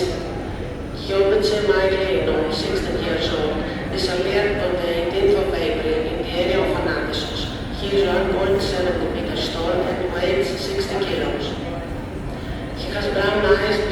Jobbitzer Myleno, 16 years old, is alert of the info vapor in the area of Anapessos. He is 1.7 meters tall and weighs 60 kilos. He has brown eyes